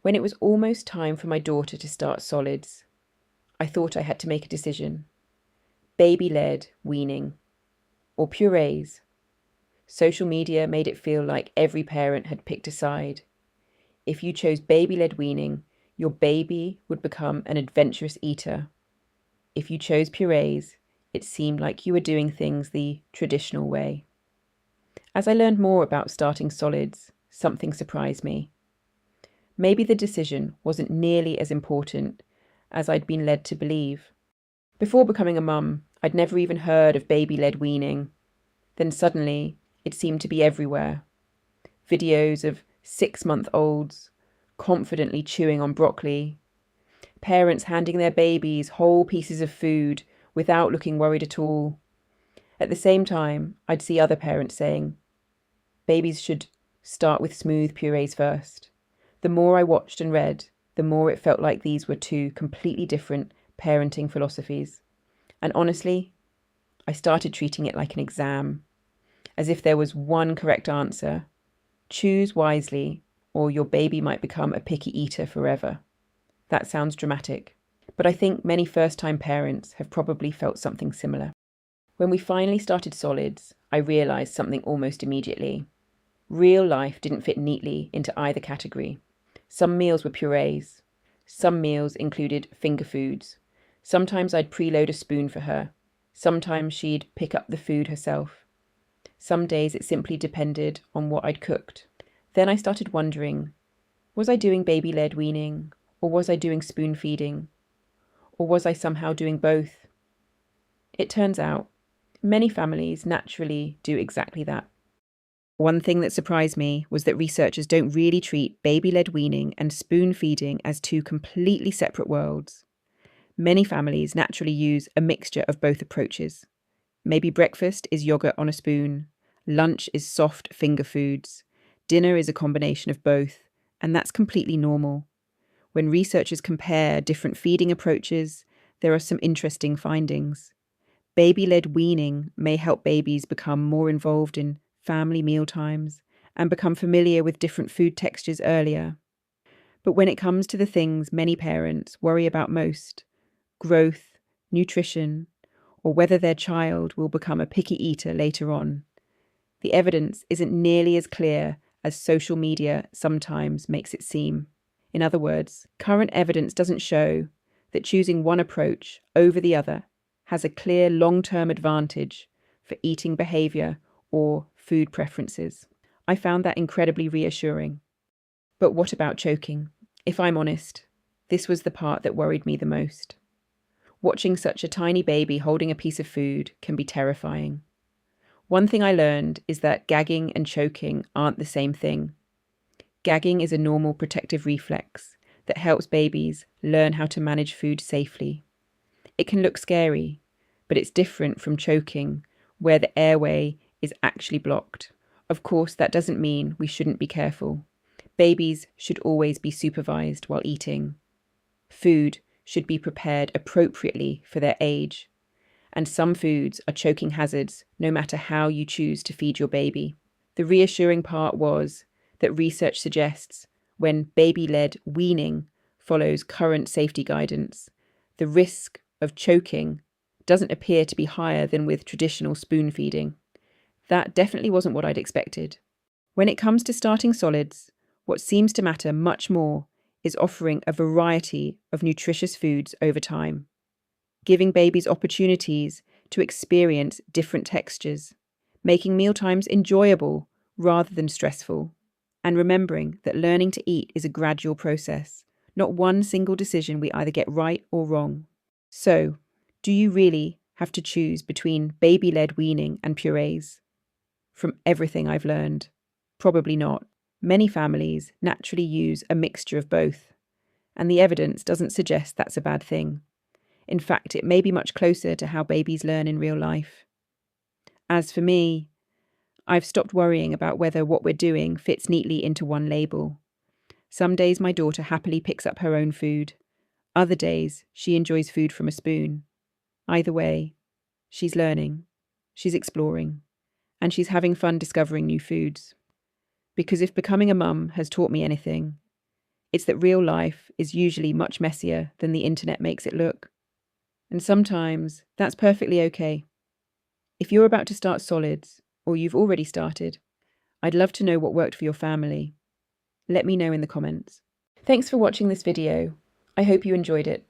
When it was almost time for my daughter to start solids, I thought I had to make a decision. Baby-led weaning or purees. Social media made it feel like every parent had picked a side. If you chose baby-led weaning, your baby would become an adventurous eater. If you chose purees, it seemed like you were doing things the traditional way. As I learned more about starting solids, something surprised me. Maybe the decision wasn't nearly as important as I'd been led to believe. Before becoming a mum, I'd never even heard of baby-led weaning. Then suddenly, it seemed to be everywhere. Videos of 6-month-olds confidently chewing on broccoli, parents handing their babies whole pieces of food without looking worried at all. At the same time, I'd see other parents saying, babies should start with smooth purees first. The more I watched and read, the more it felt like these were two completely different parenting philosophies. And honestly, I started treating it like an exam, as if there was one correct answer. Choose wisely, or your baby might become a picky eater forever. That sounds dramatic, but I think many first-time parents have probably felt something similar. When we finally started solids, I realised something almost immediately. Real life didn't fit neatly into either category. Some meals were purees. Some meals included finger foods. Sometimes I'd preload a spoon for her. Sometimes she'd pick up the food herself. Some days it simply depended on what I'd cooked. Then I started wondering, was I doing baby-led weaning? Or was I doing spoon feeding? Or was I somehow doing both? It turns out, many families naturally do exactly that. One thing that surprised me was that researchers don't really treat baby-led weaning and spoon feeding as two completely separate worlds. Many families naturally use a mixture of both approaches. Maybe breakfast is yogurt on a spoon, lunch is soft finger foods, dinner is a combination of both, and that's completely normal. When researchers compare different feeding approaches, there are some interesting findings. Baby-led weaning may help babies become more involved in family mealtimes and become familiar with different food textures earlier. But when it comes to the things many parents worry about most, growth, nutrition, or whether their child will become a picky eater later on, the evidence isn't nearly as clear as social media sometimes makes it seem. In other words, current evidence doesn't show that choosing one approach over the other has a clear long-term advantage for eating behaviour or food preferences. I found that incredibly reassuring. But what about choking? If I'm honest, this was the part that worried me the most. Watching such a tiny baby holding a piece of food can be terrifying. One thing I learned is that gagging and choking aren't the same thing. Gagging is a normal protective reflex that helps babies learn how to manage food safely. It can look scary, but it's different from choking, where the airway is actually blocked. Of course, that doesn't mean we shouldn't be careful. Babies should always be supervised while eating. Food should be prepared appropriately for their age. And some foods are choking hazards no matter how you choose to feed your baby. The reassuring part was that research suggests when baby-led weaning follows current safety guidance, the risk of choking doesn't appear to be higher than with traditional spoon feeding. That definitely wasn't what I'd expected. When it comes to starting solids, what seems to matter much more is offering a variety of nutritious foods over time, giving babies opportunities to experience different textures, making mealtimes enjoyable rather than stressful, and remembering that learning to eat is a gradual process, not one single decision we either get right or wrong. So, do you really have to choose between baby-led weaning and purees? From everything I've learned, probably not. Many families naturally use a mixture of both, and the evidence doesn't suggest that's a bad thing. In fact, it may be much closer to how babies learn in real life. As for me, I've stopped worrying about whether what we're doing fits neatly into one label. Some days my daughter happily picks up her own food. Other days she enjoys food from a spoon. Either way, she's learning, she's exploring, and she's having fun discovering new foods. Because if becoming a mum has taught me anything, It's that real life is usually much messier than the internet makes it look. And sometimes that's perfectly okay. If you're about to start solids, or you've already started, I'd love to know what worked for your family. Let me know in the comments. Thanks for watching this video. I hope you enjoyed it.